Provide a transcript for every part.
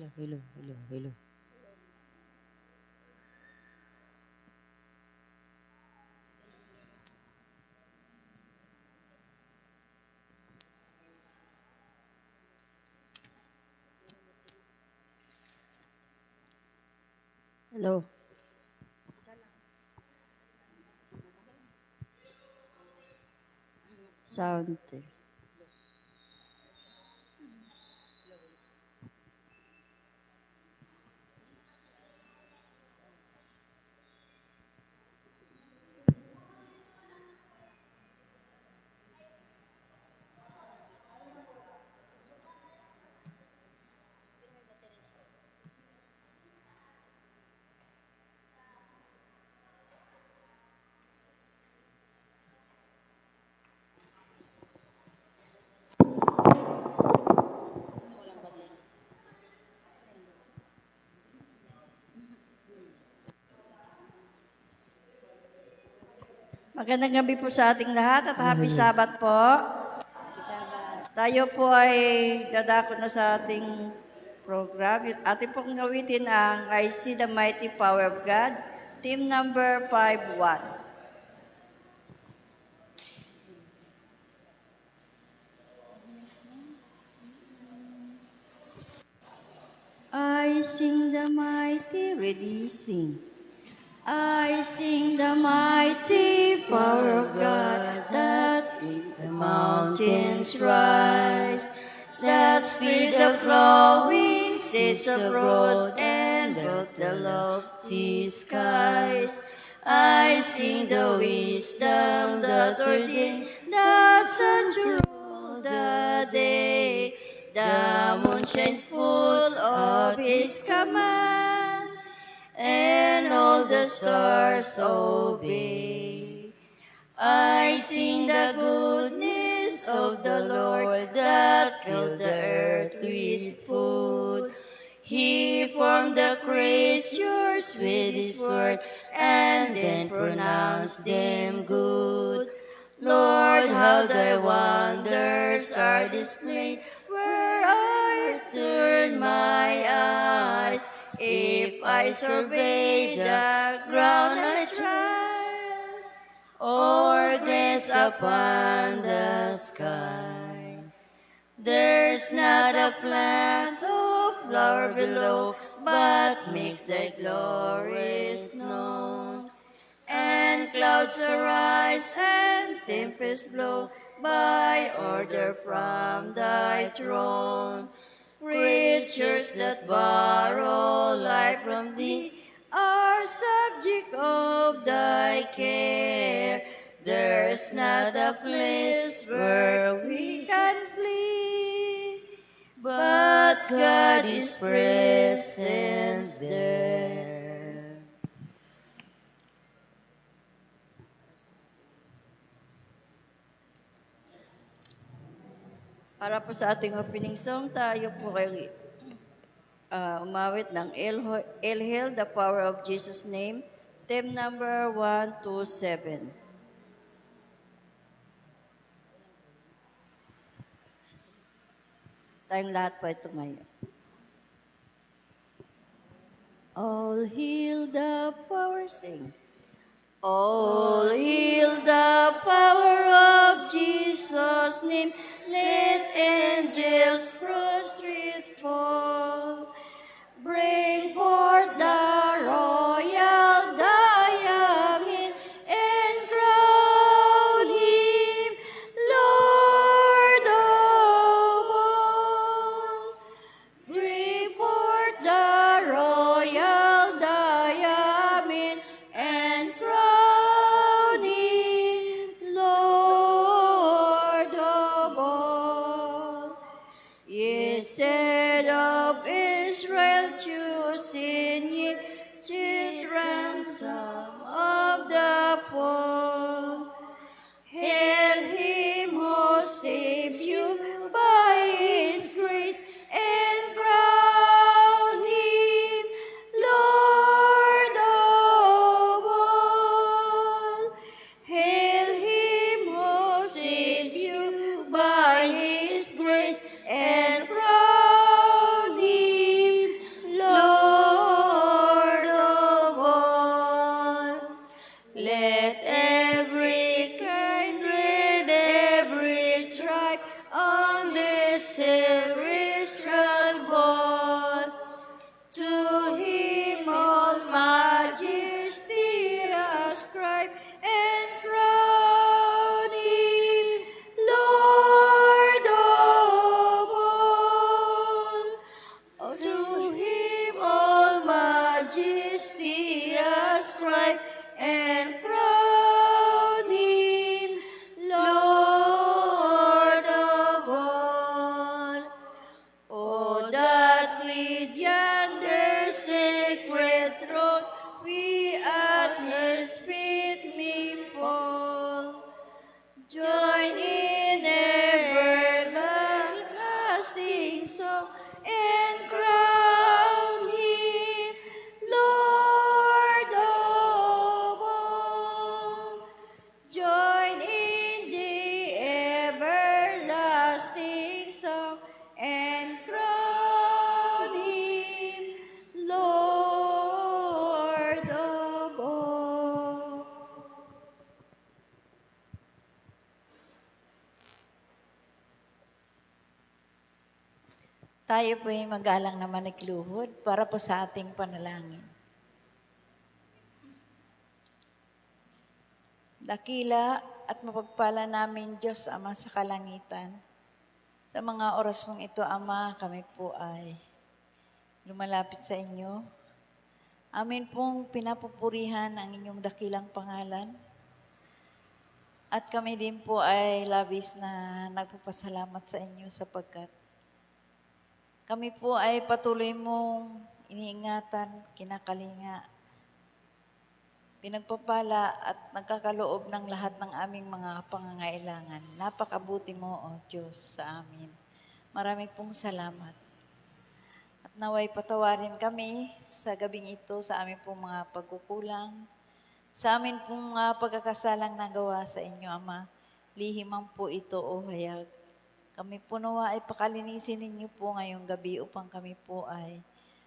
Hello, hello, hello. Hello. Sound test. Magandang gabi po sa ating lahat at happy Sabat po. Tayo po ay dadako na sa ating program. Ating pong gawitin ang I See the Mighty Power of God, team number 5-1. I sing the mighty, ready, sing. I sing the mighty power of God that made the mountains rise, that spread the flowing seas abroad and built the lofty skies. I sing the wisdom that ordained the sun to rule the day. The moon shines full of His command, and all the stars obey. I sing the goodness of the Lord that filled the earth with food. He formed the creatures with His word and then pronounced them good. Lord, how thy wonders are displayed where I turn my eyes. If I survey the ground I tread, or glance upon the sky, there's not a plant or flower below, but makes thy glories known. And clouds arise and tempests blow by order from thy throne. Creatures that borrow life from thee are subject of thy care. There's not a place where we can flee, but God is present there. Para po sa ating opening song, tayo po kayo umawit ng El Hail, the Power of Jesus' Name, team number 127. Tayong lahat po ito ngayon. All hail the power, sing. All hail the power of Jesus' name, let angels prostrate fall. Bring forth the royal diamond and crown Him Lord of all. Bring forth the royal diamond and crown Him Lord of all. Ye said of Israel, choosing ye, chief ransom of the poor. Hail Him who saves you by His grace, and crown Him Lord of all. Hail Him who saves you by His grace, and crown Him Israel born. To him all majesty ascribe and crown him Lord of all. To him all majesty ascribe and crown him Lord of all. Oh, that with yonder sacred throne we at his feet may fall. Join in everlasting song and crown him Lord of all. Join in the everlasting song and crown him Lord of all. Tayo po ay magalang na manikluhod para po sa ating panalangin. Dakila at mapagpala namin Diyos Ama sa kalangitan. Sa mga oras mong ito, Ama, kami po ay lumalapit sa inyo. Amin pong pinapupurihan ang inyong dakilang pangalan. At kami din po ay labis na nagpapasalamat sa inyo sapagkat kami po ay patuloy mong iniingatan, kinakalinga, pinagpapala at nagkakaloob ng lahat ng aming mga pangangailangan. Napakabuti mo, O Diyos, sa amin. Marami pong salamat. At naway patawarin kami sa gabing ito sa aming pong mga pagkukulang, sa amin pong mga pagkakasalang nagawa sa inyo, Ama. Lihimang po ito, O hayag. Kami po nawa ay pakalinisin ninyo po ngayong gabi upang kami po ay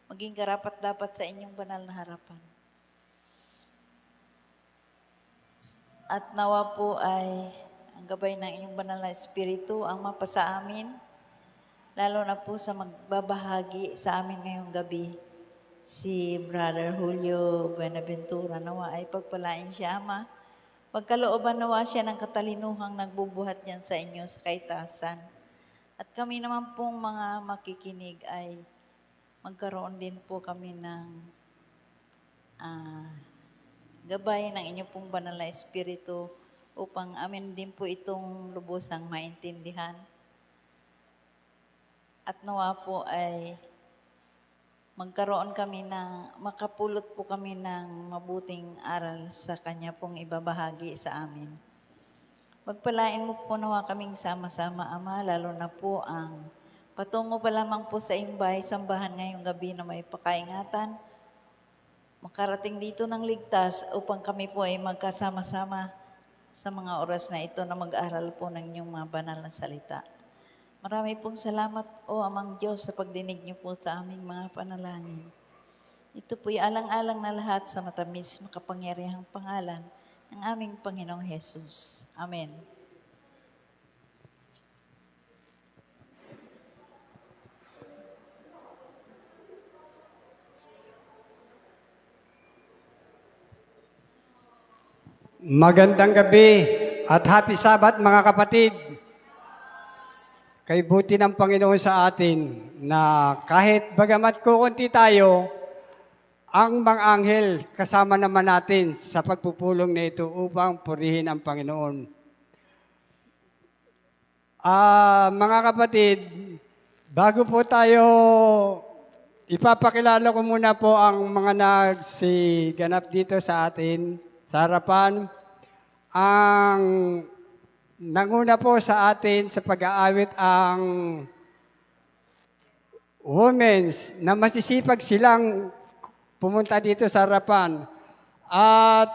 maging karapat-dapat sa inyong banal na harapan. At nawa po ay ang gabay ng inyong banal na Espiritu ang mapasa amin, lalo na po sa magbabahagi sa amin ngayong gabi. Si Brother Julio Buenaventura, nawa ay pagpalain siya, Ama. Pagkalooban nawa siya ng katalinuhang nagbubuhat niyan sa inyo sa kaitasan. At kami naman pong mga makikinig ay magkaroon din po kami ng gabay ng inyong pong banal na Espiritu upang amin din po itong lubusang maintindihan. At nawa po ay magkaroon kami ng, makapulot po kami ng mabuting aral sa kanya pong ibabahagi sa amin. Magpalain mo po nawa kaming sama-sama, Ama, lalo na po ang patungo pa lamang po sa imbay, sambahan ngayong gabi na may pakaingatan, makarating dito ng ligtas upang kami po ay magkasama-sama sa mga oras na ito na mag-aral po ng inyong mga banal na salita. Marami pong salamat, O Amang Diyos, sa pagdinig niyo po sa aming mga panalangin. Ito po'y alang-alang na lahat sa matamis, makapangyarihang pangalan ng aming Panginoong Jesus. Amen. Magandang gabi at happy Sabbath mga kapatid. Kay buti ng Panginoon sa atin na kahit bagamat kukunti tayo, ang mga anghel kasama naman natin sa pagpupulong na ito upang purihin ang Panginoon. Mga kapatid, bago po tayo, ipapakilala ko muna po ang mga nagsiganap dito sa atin, sa harapan. Ang nanguna po sa atin sa pag-aawit ang women's na masisipag silang pumunta dito sa harapan. At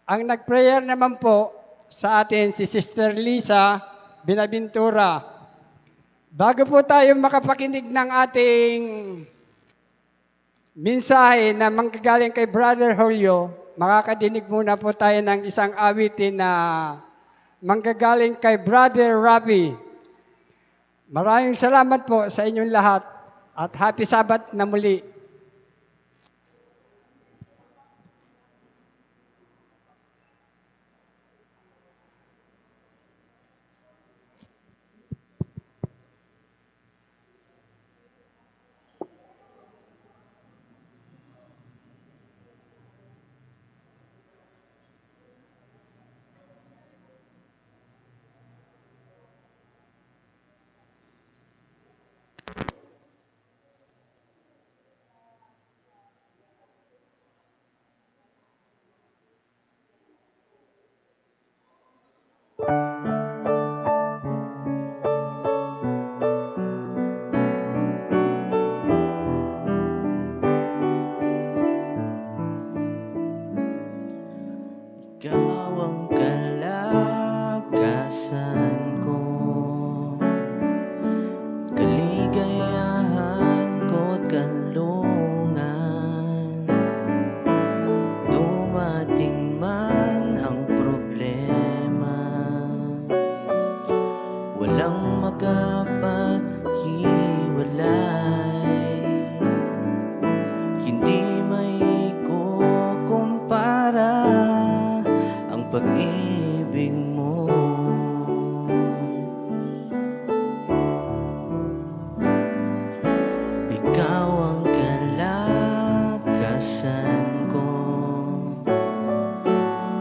ang nag-prayer naman po sa atin si Sister Lisa Buenaventura. Bago po tayo makapakinig ng ating mensahe na manggagaling kay Brother Julio, makakadinig muna po tayo ng isang awitin na manggagaling kay Brother Rafi Maraming salamat po sa inyong lahat at happy Sabbath na muli. Ikaw ang kalakasan ko, kaligayahan ko't kanlungan. Dumating man ang problema, walang makapaghiwalay. Hindi maikukumpara ang pag-ibig mo. Ikaw ang kalakasan ko,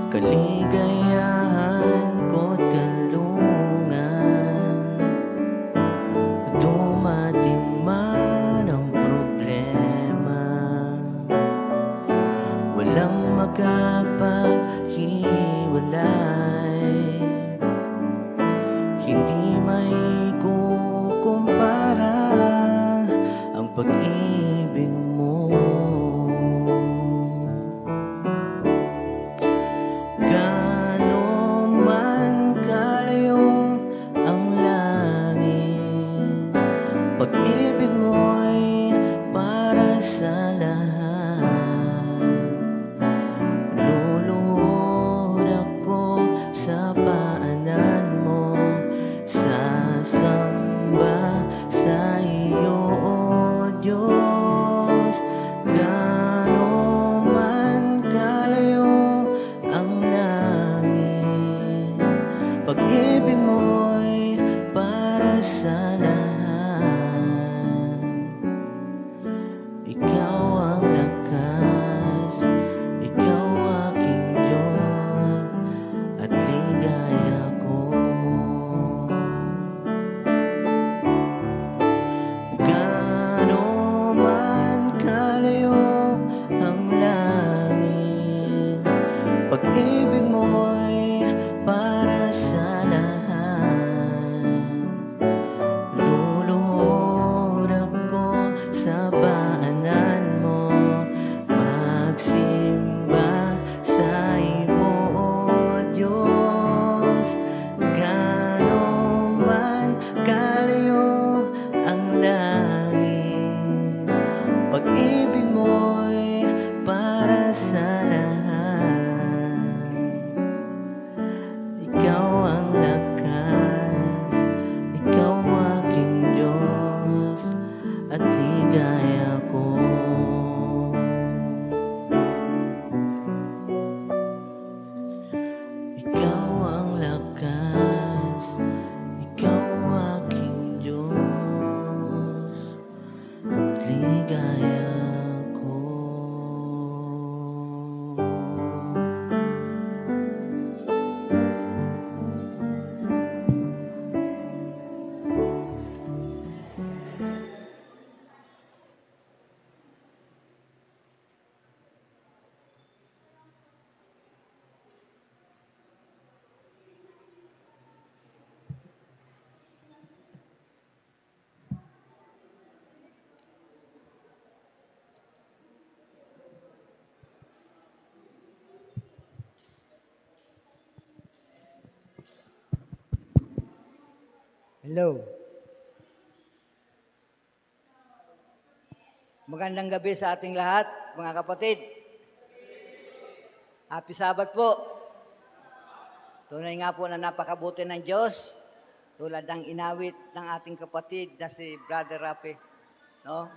kaligayahan ko't kanlungan. Dumating man ang problema, walang makapaghiwalay. Hindi maikukumpara ang pag-ibig mo. Gaano man kalayo ang langit, pag-ibig mo'y para sa lahat. Luluhod ako sa paanan mo, sasamba sa iyo, O Diyos. Gaano man kalayo ang langit, pag-ibig mo'y para sa lahat. Ikaw ang lakas, ikaw aking Diyos, at ligaya ko. Gaano man kalayo ang langit, pag-ibig mo'y para sa lahat. Luluhod ako sa paanan mo, magsimba sa iyo, O Diyos. Gaano man kalayo ang langit, pag-ibig mo'y para sa lahat. Ikaw ang lakas, ikaw aking Diyos, at ligaya ko. Ikaw ang lakas, ikaw aking Diyos, at ligaya ko. Hello. Magandang gabi sa ating lahat, mga kapatid. Happy Sabbath po. Tunay nga po na napakabuti ng Diyos tulad ng inawit ng ating kapatid na si Brother Rafi, no?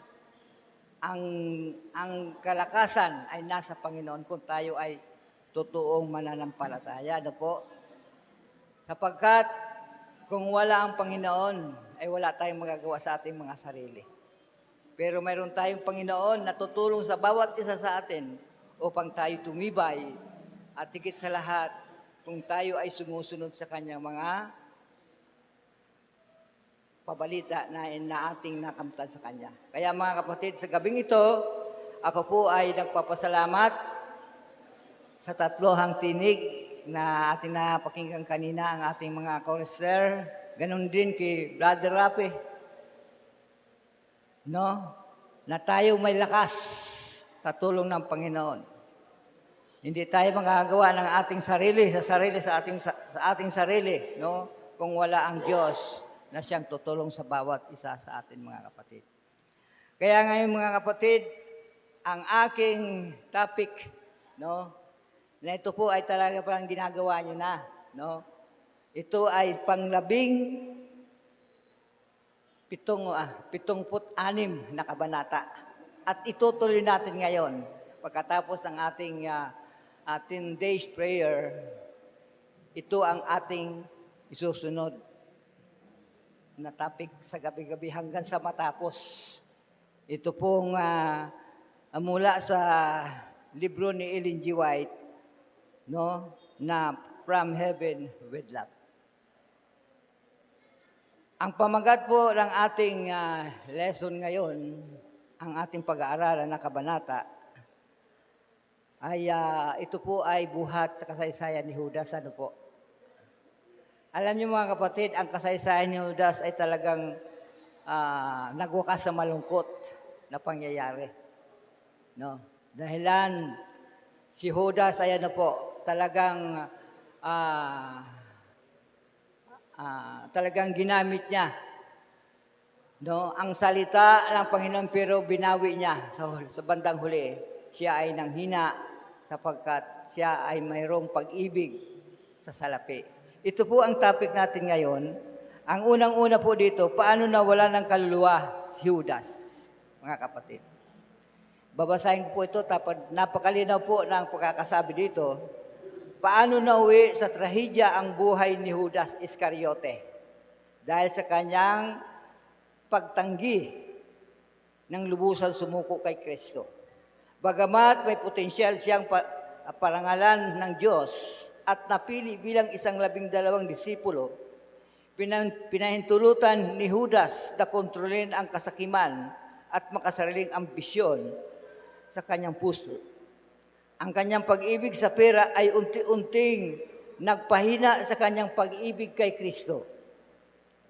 Ang kalakasan ay nasa Panginoon kung tayo ay totoong mananampalataya, ano po? Sapagkat kung wala ang Panginoon, ay wala tayong magagawa sa ating mga sarili. Pero mayroon tayong Panginoon na tutulong sa bawat isa sa atin upang tayo tumibay at higit sa lahat, kung tayo ay sumusunod sa kanyang mga pabalita na ating nakamtan sa Kanya. Kaya mga kapatid, sa gabing ito, ako po ay nagpapasalamat sa tatlohang tinig na ating napakinggan kanina ang ating mga chorister. Ganon din kay Brother Rafi. No? Na tayo may lakas sa tulong ng Panginoon. Hindi tayo magagawa ng ating sarili sa ating sarili, no? Kung wala ang Diyos na siyang tutulong sa bawat isa sa atin, mga kapatid. Kaya ngayon, mga kapatid, ang aking topic, no, na ito po ay talaga parang ginagawa niyo na, no? Ito ay pitongput-anim na kabanata. At itutuloy natin ngayon, pagkatapos ng ating day's prayer, ito ang ating isusunod na topic sa gabi-gabi hanggang sa matapos. Ito pong mula sa libro ni Ellen G. White, no, na From Heaven with Love. Ang pamagat po ng ating lesson ngayon, ang ating pag-aaralan na kabanata, ay ito po ay buhat sa kasaysayan ni Judas. Ano po? Alam niyo mga kapatid, ang kasaysayan ni Judas ay talagang nagwakas sa malungkot na pangyayari. No? Dahilan, si Judas ay ano po, talagang ginamit niya, no, ang salita ng Panginoon, pero binawi niya sa bandang huli. Siya ay nanghina sapagkat siya ay mayroong pag-ibig sa salapi. Ito po ang topic natin ngayon. Ang unang-una po dito, paano nawala ng kaluluwa si Judas, mga kapatid. Babasahin ko po ito, tapos napakalinaw po ng pagkakasabi dito. Paano nauwi sa trahedya ang buhay ni Judas Iscariote dahil sa kanyang pagtanggi ng lubusan sumuko kay Kristo. Bagamat may potensyal siyang parangalan ng Diyos at napili bilang isang 12 disipulo, pinahintulutan ni Judas na kontrolin ang kasakiman at makasariling ambisyon sa kanyang puso. Ang kanyang pag-ibig sa pera ay unti-unting nagpahina sa kanyang pag-ibig kay Kristo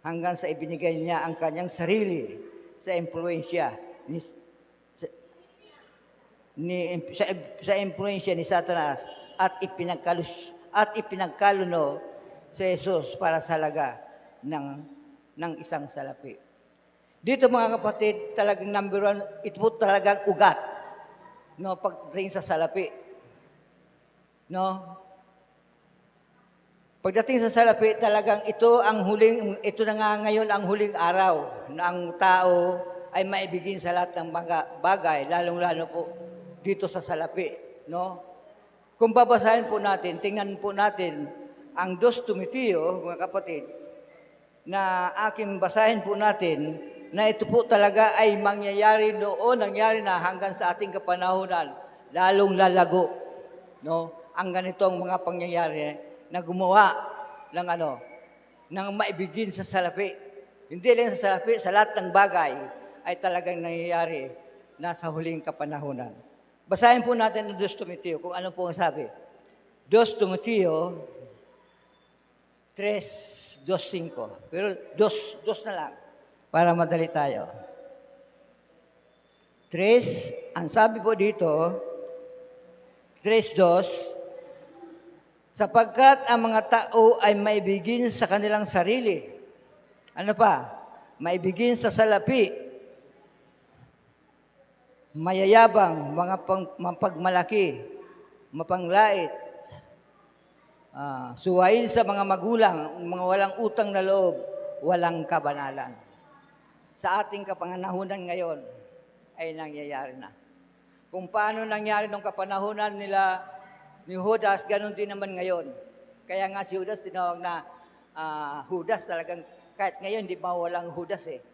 hanggang sa ibinigay niya ang kanyang sarili sa impluensya ni Satanas at ipinagkaluno si Jesus para sa halaga ng isang salapi. Dito mga kapatid, talagang number one, ito po talagang ugat, no, pagdating sa salapi. No? Pagdating sa salapi, talagang ito na nga ngayon ang huling araw na ang tao ay maibigin sa lahat ng bagay, lalong-lalo po dito sa salapi, no? Kung babasahin po natin, tingnan po natin ang 2 Timoteo, mga kapatid, na aking basahin po natin, na ito po talaga ay mangyayari noon, nangyari na hanggang sa ating kapanahunan, lalong lalago, no? Ang ganitong mga pangyayari na gumawa ng maibigin sa salapi. Hindi lang sa salapi, sa lahat ng bagay ay talagang nangyayari na sa huling kapanahunan. Basahin po natin ang 2 Timoteo kung ano po ang sabi. 2 Timoteo 3:2-5. Pero 2 na lang para madali tayo. 3, ang sabi po dito, 3:2, sapagkat ang mga tao ay maibigin sa kanilang sarili. Ano pa? Maibigin sa salapi, mayayabang, mga mapagmalaki, mapanglait, suwain sa mga magulang, mga walang utang na loob, walang kabanalan. Sa ating kapanahunan ngayon ay nangyayari na. Kung paano nangyari nung kapanahunan nila ni Judas, ganun din naman ngayon. Kaya nga si Judas tinawag na Judas talagang, kahit ngayon di ba walang Judas eh.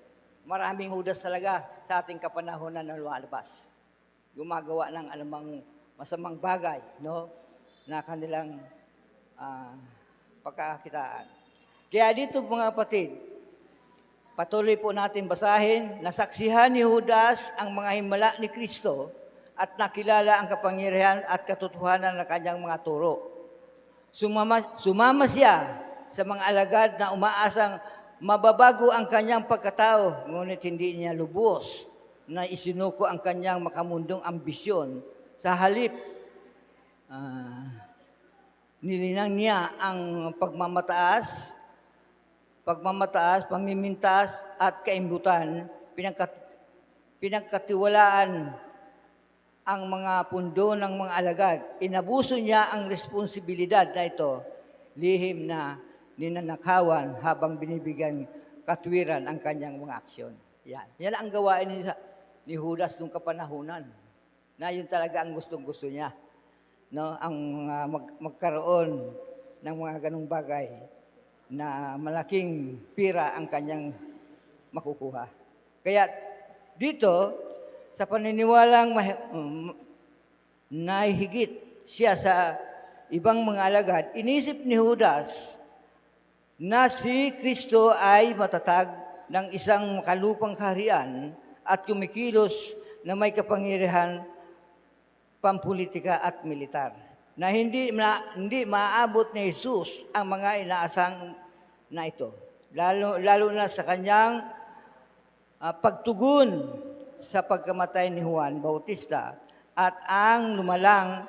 Maraming Judas talaga sa ating kapanahunan na lumalabas. Gumagawa ng anumang masamang bagay, no? Na kanilang pagkakakitaan. Kaya dito mga kapatid, patuloy po natin basahin, nasaksihan ni Judas ang mga himala ni Kristo at nakilala ang kapangyarihan at katotohanan ng kanyang mga turo. Sumama siya sa mga alagad na umaasang mababago ang kanyang pagkatao, ngunit hindi niya lubos na isinuko ang kanyang makamundong ambisyon. Sa halip, nilinang niya ang pagmamataas, pamimintas at kaimbutan, pinagkatiwalaan ang mga pundo ng mga alagad. Inabuso niya ang responsibilidad na ito, lihim na ninanakawan habang binibigyan katwiran ang kanyang mga aksyon. Yan ang gawain ni Judas nung kapanahunan, na yun talaga ang gustong-gusto niya. No? Ang magkaroon ng mga ganong bagay na malaking pira ang kanyang makukuha. Kaya dito, sa paniniwalang nahihigit siya sa ibang mga alagad, inisip ni Judas na si Kristo ay matatag ng isang makalupang kaharian at kumikilos na may kapangyarihan pampolitika at militar, na hindi maaabot ni Jesus ang mga inaasang na ito. Lalo na sa kanyang pagtugon sa pagkamatay ni Juan Bautista at ang lumalang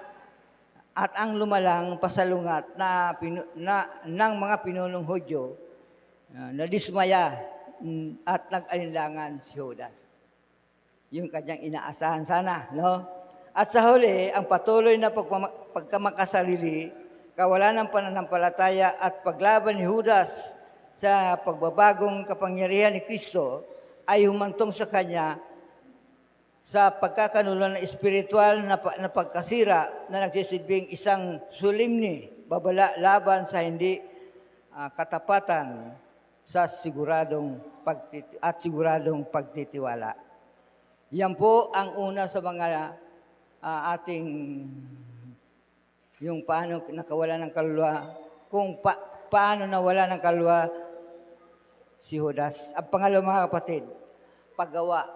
pasalungat ng mga pinunong Hudyo na dismaya at nag-alinlangan si Judas. Yung kanyang inaasahan sana, no? At sa huli, ang patuloy na pagkamakasarili, kawalan ng pananampalataya at paglaban ni Judas sa pagbabagong kapangyarihan ni Kristo ay humantong sa kanya sa pagkakanulan ng espiritual na pagkasira na nagsisilbing isang solemne babala laban sa hindi katapatan sa siguradong pagtitiwala. Yan po ang una sa mga ating yung paano nakawala ng kaluluwa, kung paano nawala ng kaluluwa si Judas. Ang pangalawa mga kapatid, paggawa,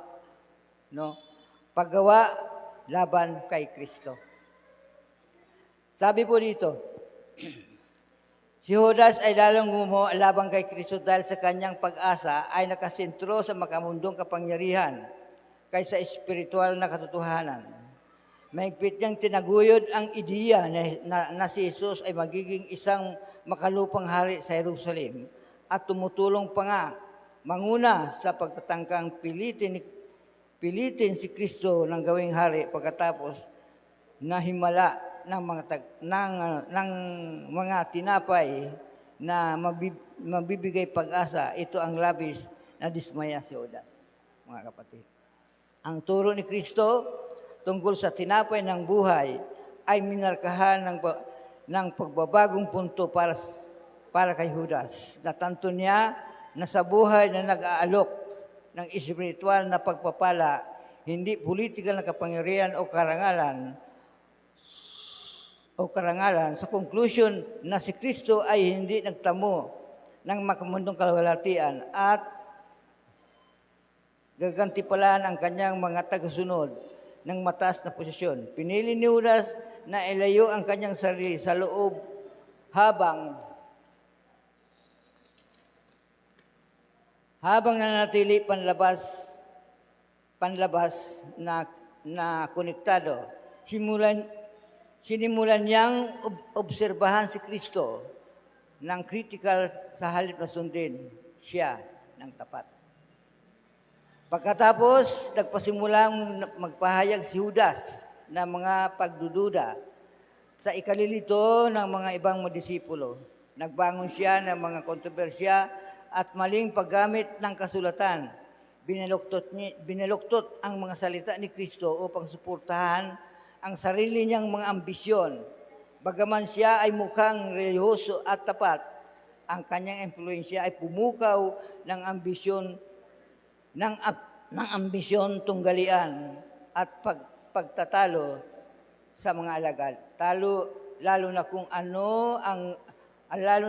no? Paggawa laban kay Kristo. Sabi po dito, si Judas ay lalong gumawa laban kay Kristo dahil sa kanyang pag-asa ay nakasentro sa makamundong kapangyarihan kaysa espiritual na katotohanan. Mahigpit niyang tinaguyod ang ideya na si Jesus ay magiging isang makalupang hari sa Jerusalem at tumutulong pa nga manguna sa pagtatangkang pilitin si Kristo ng gawing hari pagkatapos na himala ng mga tinapay na mabibigay pag-asa. Ito ang labis na dismaya si Judas, mga kapatid. Ang turo ni Kristo tungkol sa tinapay ng buhay ay minarkahan ng pagbabagong punto para kay Judas. Natanto niya na sa buhay na nag-aalok ng espiritual na pagpapala, hindi politikal na kapangyarihan o karangalan, sa conclusion na si Kristo ay hindi nagtamo ng makamundong kalwalhatian at gagantipalaan ang kanyang mga tagasunod ng mataas na posisyon. Pinili ni Judas na ilayo ang kanyang sarili sa loob habang nanatili panlabas na konektado. Sinimulan niyang obserbahan si Kristo ng critical sa halip na sundin siya ng tapat. Pagkatapos, nagpasimulang magpahayag si Judas ng mga pagdududa sa ikalilito ng mga ibang mga disipulo. Nagbangon siya ng mga kontrobersya at maling paggamit ng kasulatan. Binaluktot ang mga salita ni Kristo upang suportahan ang sarili niyang mga ambisyon. Bagaman siya ay mukhang relihiyoso at tapat, ang kanyang impluensya ay pumukaw ng ambisyon tunggalian at pagtatalo sa mga alagad. Lalo na kung lalo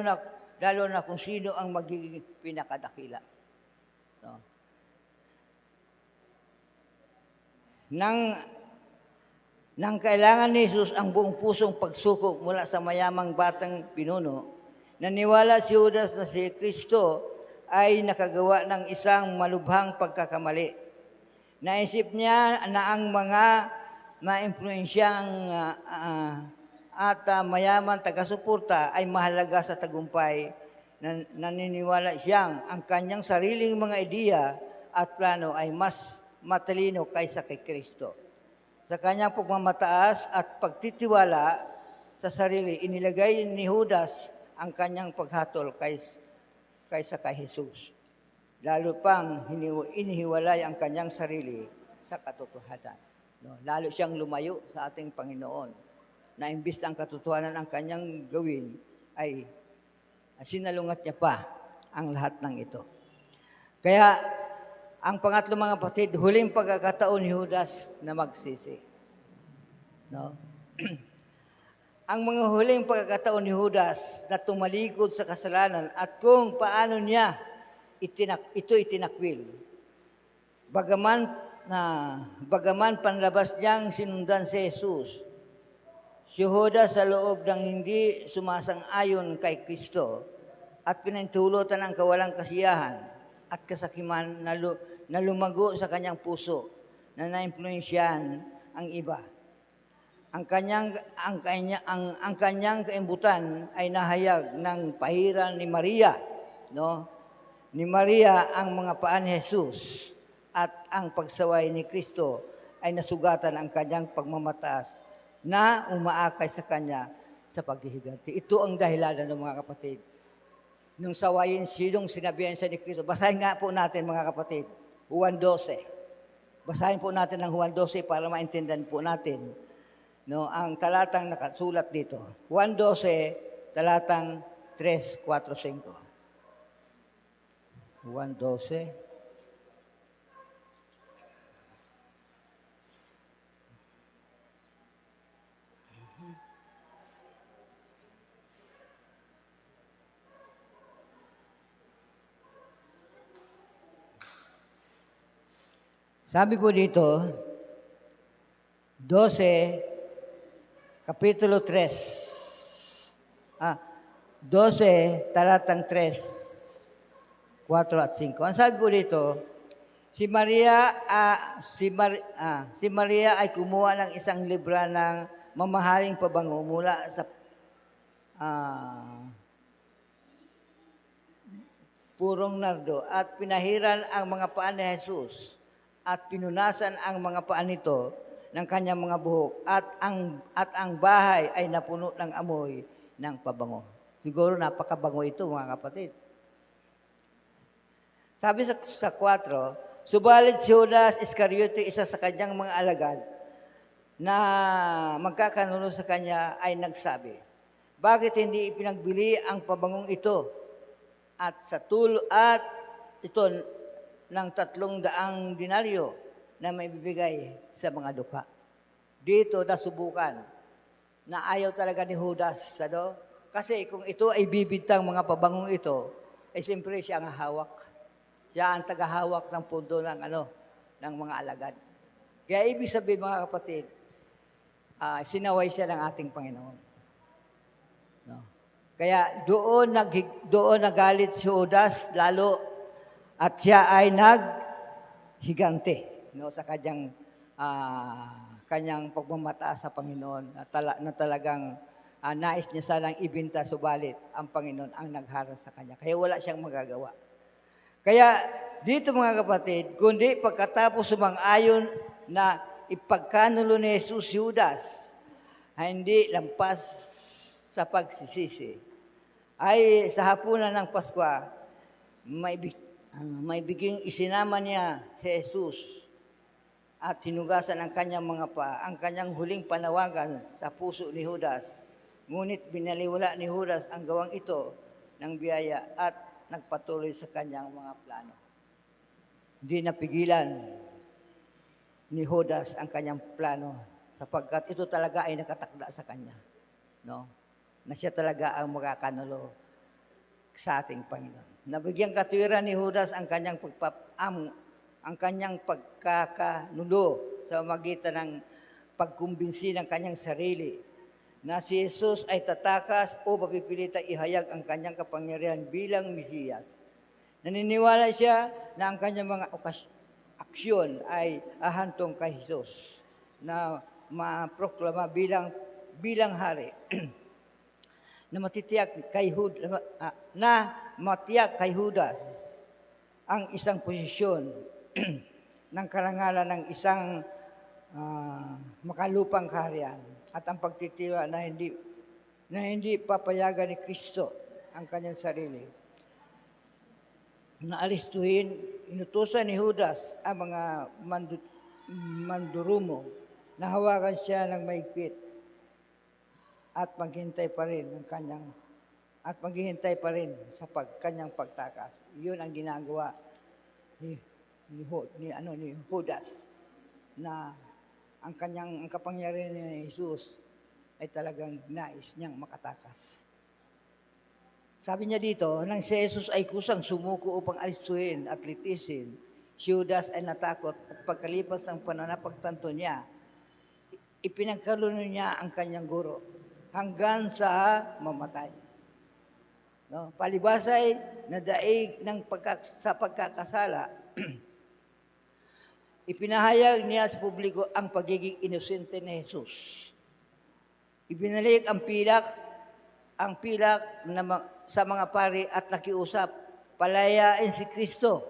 na kung sino ang magiging pinakadakila. No. Nang kailangan ni Jesus ang buong pusong pagsuko mula sa mayamang batang pinuno, naniwala si Judas na si Kristo ay nakagawa ng isang malubhang pagkakamali. Naisip niya na ang mga maimpluensyang at mayaman taga-suporta ay mahalaga sa tagumpay. Naniniwala siyang ang kanyang sariling mga ideya at plano ay mas matalino kaysa kay Kristo. Sa kanyang pagmamataas at pagtitiwala sa sarili, inilagay ni Judas ang kanyang paghatol kaysa kay Jesus. Lalo pang inihiwalay ang kanyang sarili sa katotohanan. No, lalo siyang lumayo sa ating Panginoon na imbis ang katotohanan ang kanyang gawin ay sinalungat niya pa ang lahat ng ito. Kaya ang pangatlo mga kapatid, huling pagkakataon ni Judas na magsisi. No? Ang mga huling pagkakataon ni Judas na tumalikod sa kasalanan at kung paano niya ito itinakwil. Bagaman panlabas niyang sinundan si Jesus, si Judas sa loob ng hindi sumasang-ayon kay Kristo at pinintulutan ng kawalang kasiyahan at kasakiman na lumago sa kanyang puso na naimpluwensyahan ang iba. Ang kanyang kaimbutan ay nahayag ng pahiran ni Maria, no? Ni Maria ang mga paa ni Jesus at ang pagsaway ni Kristo ay nasugatan ang kanyang pagmamataas na umaakay sa kanya sa paghihiganti. Ito ang dahilan ng mga kapatid. Nung sawayin sinong sinabihan siya ni Kristo. Basahin nga po natin mga kapatid, Juan 12. Basahin po natin ang Juan 12 para maintindihan po natin ang talatang nakasulat dito. Juan 12, talatang 3, 4, 5. Juan 12. Sabi po dito, 12, Kapitulo 3. 12, talatang 3, 4 at 5. Ang sabi po dito, si Maria ay kumuha ng isang libra ng mamahaling pabango mula sa purong nardo at pinahiran ang mga paa ni Jesus at pinunasan ang mga paa nito ng kanyang mga buhok at ang bahay ay napuno ng amoy ng pabango. Siguro napakabango ito mga kapatid. Sabi sa 4, subalit si Judas Iscariote, isa sa kanyang mga alagad na magkakanuno sa kanya ay nagsabi, bakit hindi ipinagbili ang pabangong ito at ito ng 300 denaryo na maibibigay sa mga dukha. Dito nasubukan na ayaw talaga ni Judas. Kasi kung ito ay bibintang mga pabangong ito, siyempre siya ang hawak. Siya ang tagahawak ng pundo ng mga alagad. Kaya ibig sabihin mga kapatid, sinaway siya ng ating Panginoon. No? Kaya doon nagalit si Judas lalo at siya ay naghigante sa kanyang pagmamataas sa Panginoon na talagang nais niya sanang ibinta, subalit ang Panginoon ang nagharang sa kanya. Kaya wala siyang magagawa. Kaya dito mga kapatid, kundi pagkatapos sumang-ayon na ipagkanulo ni Jesus Judas, ay hindi lampas sa pagsisisi, ay sa hapunan ng Paskwa, maibiging isinama niya si Jesus at hinugasan ang kanyang mga paa, ang kanyang huling panawagan sa puso ni Judas. Ngunit binaliwala ni Judas ang gawang ito ng biyaya at nagpatuloy sa kanyang mga plano. Hindi napigilan ni Judas ang kanyang plano sapagkat ito talaga ay nakatakda sa kanya. No? Na siya talaga ang makakanulo sa ating Panginoon. Nabigyan katwiran ni Judas ang kanyang ang kanyang pagkakanulo sa magitan ng pagkumbinsi ng kanyang sarili na si Jesus ay tatakas o mapipilita ihayag ang kanyang kapangyarihan bilang Mesiyas. Naniniwala siya na ang kanyang mga aksyon ay ahantong kay Jesus na maproklama bilang hari. na matitiyak kay Judas ang isang posisyon ng karangalan ng isang makalupang kaharian at ang pagtitiwa na hindi papayagan ni Kristo ang kanyang sarili. Naalistuhin, inutusan ni Judas ang mga mandurumo na hawakan siya ng mahigpit at maghintay pa rin sa kanyang pagtakas. Iyon ang ginagawa ni Judas na ang kapangyarihan ni Jesus ay talagang nais niyang makatakas. Sabi niya dito, nang si Jesus ay kusang sumuko upang alistuhin at litisin, si Judas ay natakot at pagkalipas ng pananapagtanto niya, ipinagkaluno niya ang kanyang guro hanggang sa mamatay. No? Palibasay na daig sa pagkakasala, ipinahayag niya sa publiko ang pagiging inosente ni Jesus. Ibinalik ang pilak sa mga pari at nakiusap, palayain si Kristo.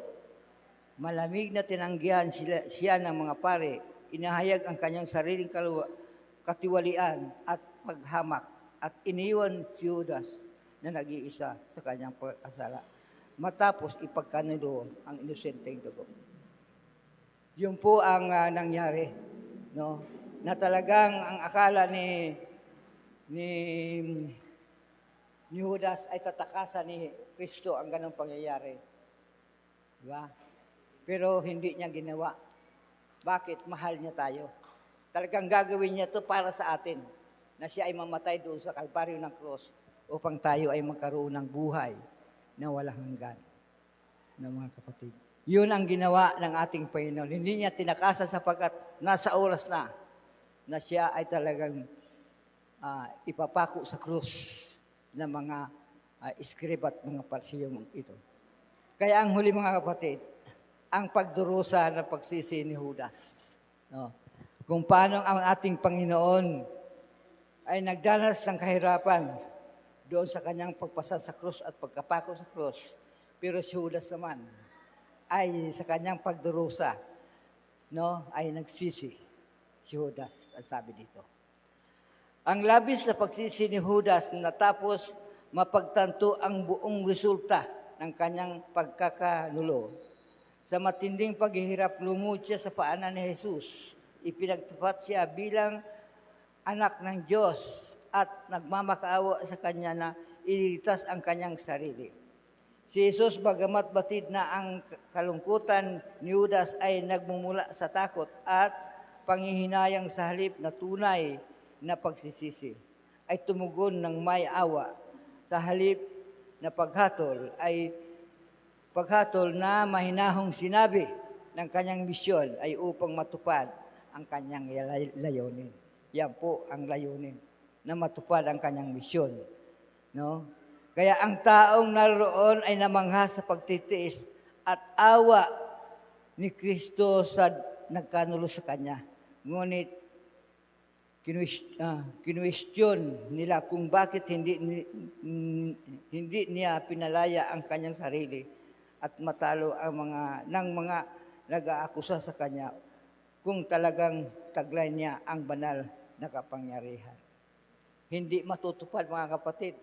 Malamig na tinanggihan siya ng mga pari. Inahayag ang kanyang sariling katiwalian at paghamak at iniwan si Judas na nag-iisa sa kanyang pagkasala. Matapos ipagkanulo ang inosenteng dugo. Yun po ang nangyari, no? Na talagang ang akala ni Judas ay tatakasan ni Kristo ang ganong pangyayari. Diba? Pero hindi niya ginawa. Bakit? Mahal niya tayo. Talagang gagawin niya to para sa atin na siya ay mamatay doon sa kalbaryo ng cross upang tayo ay magkaroon ng buhay na walang hanggan. Na mga kapatid. Yun ang ginawa ng ating Panginoon. Hindi niya tinakasan sapagkat nasa oras na siya ay talagang ipapako sa krus ng mga iskrib at mga parsiyong ito. Kaya ang huli mga kapatid, ang pagdurusa ng pagsisi ni Judas. No? Kung paano ang ating Panginoon ay nagdanas ng kahirapan doon sa kanyang pagpasa sa krus at pagkapako sa krus. Pero si Judas naman ay sa kanyang pagdurusa, no, ay nagsisi. Si Judas, ang sabi dito. Ang labis na pagsisi ni Judas natapos mapagtanto ang buong resulta ng kanyang pagkakanulo. Sa matinding paghihirap, lumod siya sa paanan ni Jesus. Ipinagtapat siya bilang anak ng Diyos at nagmamakaawa sa kanya na iligtas ang kanyang sarili. Si Jesus, bagamat batid na ang kalungkutan ni Judas ay nagmumula sa takot at panghihinayang sa halip na tunay na pagsisisi, ay tumugon ng may awa. Sa halip na paghatol na mahinahong sinabi ng kanyang misyon ay upang matupad ang kanyang layunin. Yan po ang layunin, na matupad ang kanyang misyon. No? Kaya ang taong naroon ay namangha sa pagtitiis at awa ni Kristo sa nagkanulo sa kanya. Ngunit kinwestiyon nila kung bakit hindi niya pinalaya ang kanyang sarili at matalo ang mga nag-aakusa sa kanya kung talagang taglay niya ang banal na kapangyarihan. Hindi matutupad mga kapatid.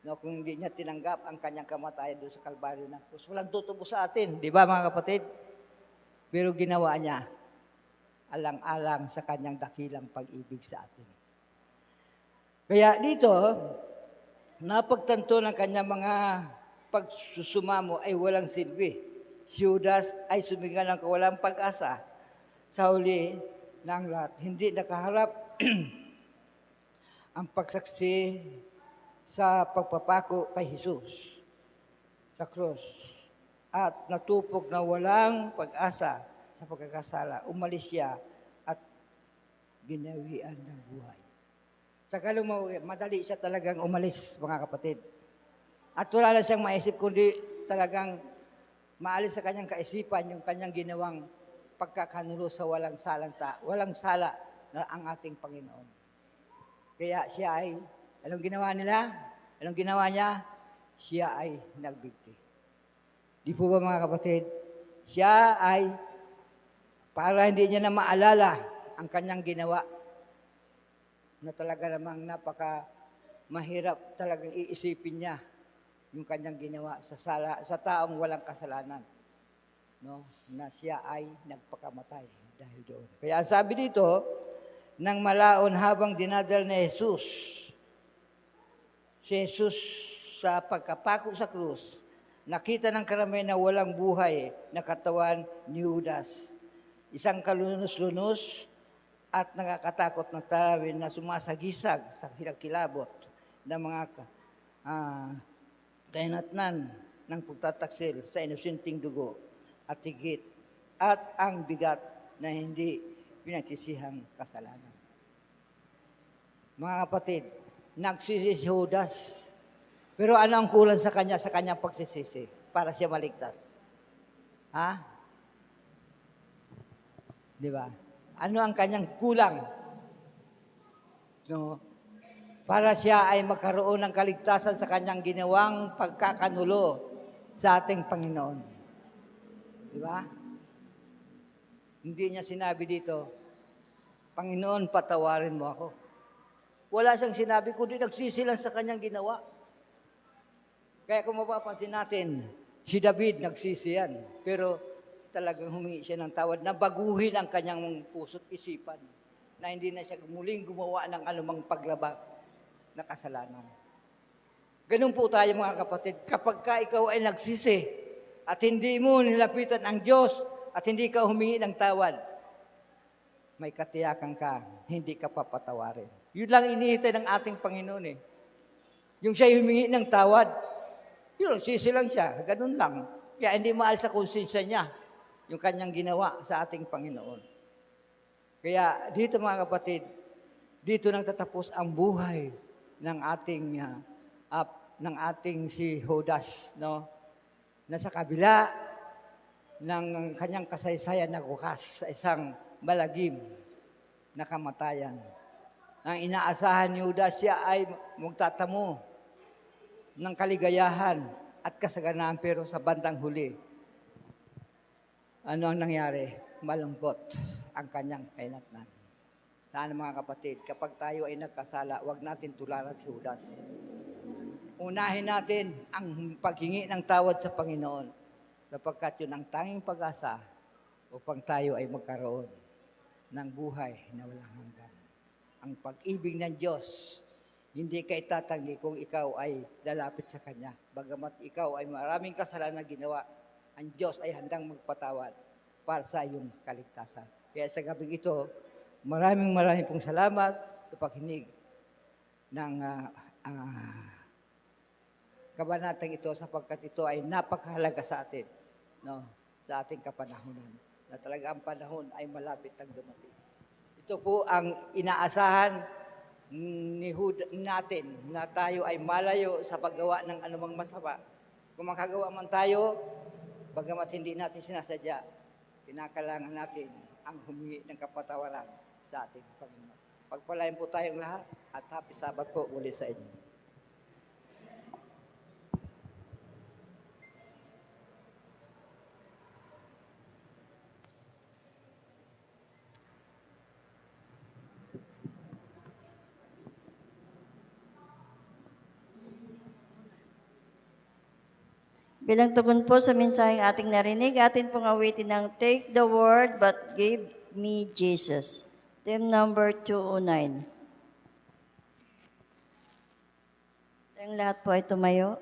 No, kung hindi niya tinanggap ang kanyang kamatayan doon sa Kalbaryo ng krus. Walang tutubo sa atin, di ba mga kapatid? Pero ginawa niya alang-alang sa kanyang dakilang pag-ibig sa atin. Kaya dito, napagtanto ng kanyang mga pagsusumamo ay walang silbi. Si Judas ay sumiga ng kawalang pag-asa sa huli ng lahat. Hindi nakaharap ang pagsaksi sa pagpapako kay Jesus sa krus at natupok na walang pag-asa sa pagkakasala. Umalis siya at ginawian ng buhay. Sa madali siya talagang umalis, mga kapatid. At wala na siyang maisip kundi talagang maalis sa kanyang kaisipan yung kanyang ginawang pagkakanulo sa walang sala na ang ating Panginoon. Kaya siya ay, anong ginawa nila? Anong ginawa niya? Siya ay nagbigti. Di po ba mga kapatid? Siya ay, para hindi niya na maalala ang kanyang ginawa, na talaga namang mahirap talagang iisipin niya yung kanyang ginawa sa taong walang kasalanan. No? Na siya ay nagpakamatay dahil doon. Kaya sabi dito, nang malaon habang dinadal ni Jesus, si Jesus sa pagkapako sa krus, nakita ng karamihan na walang buhay na katawan ni Judas. Isang kalunos-lunos at nakakatakot na tarawin na sumasagisag sa kilabot ng mga kahinatnan ng pagtataksil sa inosenteng dugo at higit at ang bigat na hindi pinagsisihang kasalanan. Mga kapatid, nagsisi si Judas. Pero ano ang kulang sa kanyang pagsisisi para siya maligtas? Ha? Di ba? Ano ang kanyang kulang? No? Para siya ay magkaroon ng kaligtasan sa kanyang ginawang pagkakanulo sa ating Panginoon. Di ba? Hindi niya sinabi dito, Panginoon, patawarin mo ako. Wala siyang sinabi, kundi nagsisi lang sa kanyang ginawa. Kaya kung mapapansin natin, si David nagsisi yan. Pero talagang humingi siya ng tawad na baguhin ang kanyang puso't isipan na hindi na siya muling gumawa ng anumang paglabag na kasalanan. Ganun po tayo mga kapatid. Kapag ka ikaw ay nagsisi at hindi mo nilapitan ang Diyos at hindi ka humingi ng tawad, may katiyakan ka, hindi ka papatawarin. Yun lang inihintay ng ating Panginoon eh. Yung siya humingi ng tawad, yun, sisi lang siya. Ganun lang. Kaya hindi maalis sa konsensya niya yung kanyang ginawa sa ating Panginoon. Kaya dito mga kapatid, dito nang tatapos ang buhay ng ating si Judas, no? Na sa kabila ng kanyang kasaysayan na wakas sa isang malagim na kamatayan. Ang inaasahan ni Judas, siya ay magtatamo ng kaligayahan at kasaganaan, pero sa bandang huli, ano ang nangyari? Malungkot ang kanyang kahinatnan. Sana mga kapatid, kapag tayo ay nagkasala, huwag natin tularan si Judas. Unahin natin ang paghingi ng tawad sa Panginoon, sapagkat yun ang tanging pag-asa upang tayo ay magkaroon ng buhay na walang hanggan. Ang pag-ibig ng Diyos, hindi ka itatanggi kung ikaw ay lalapit sa Kanya. Bagamat ikaw ay maraming kasalanan na ginawa, ang Diyos ay handang magpatawad para sa iyong kaligtasan. Kaya sa gabing ito, maraming pong salamat sa pakinig ng kabanatang ito, sapagkat ito ay napakahalaga sa atin, no? Sa ating kapanahunan, na talaga ang panahon ay malapit ang dumating. Ito po ang inaasahan natin na tayo ay malayo sa paggawa ng anumang masama. Kung makagawa man tayo, bagamat hindi natin sinasadya, kinakailangan natin ang humingi ng kapatawaran sa ating Panginoon. Pagpalain po tayong lahat at happy Sabbath po muli sa inyo. Bilang tugon po sa mensaheng ating narinig, atin pong awitin ng Take the Word but Give Me Jesus. Team number 209. Ang lahat po ay tumayo.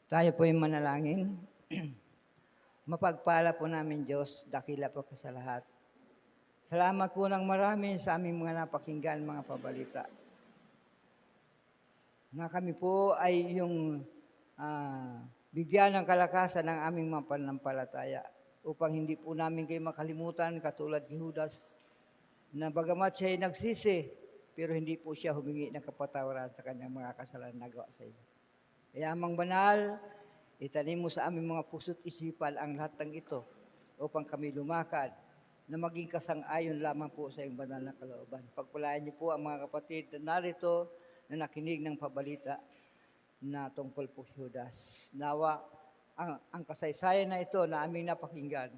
Tayo po yung manalangin. Mapagpala po namin Diyos, dakila po sa lahat. Salamat po ng marami sa aming mga napakinggan, mga pabalita. Na kami po ay yung bigyan ng kalakasan ng aming mga pananampalataya upang hindi po namin kayo makalimutan katulad ni Judas na bagamat siya ay nagsisi, pero hindi po siya humingi ng kapatawaran sa kanyang mga kasalanan na gawa sa iyo. Kaya amang banal, itanim mo sa aming mga puso't isipan ang lahat ng ito upang kami lumakad na maging kasang-ayon lamang po sa iyong banal na kalooban. Pagpalain niyo po ang mga kapatid na narito na nakinig ng pabalita na tungkol po si Judas. Nawa, ang kasaysayan na ito na aming napakinggan,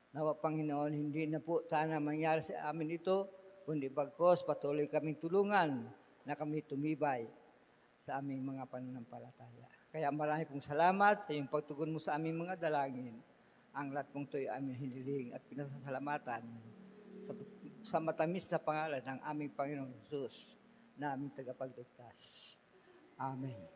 nawa Panginoon, hindi na po sana mangyari sa amin ito, kundi bagkos patuloy kaming tulungan na kami tumibay sa aming mga pananampalataya. Kaya marami pong salamat sa iyong pagtugon mo sa aming mga dalangin. Ang lahat pong ito'y aming hiniling at pinasasalamatan sa matamis na pangalan ng aming Panginoong Jesus na aming tagapagligtas. Amen.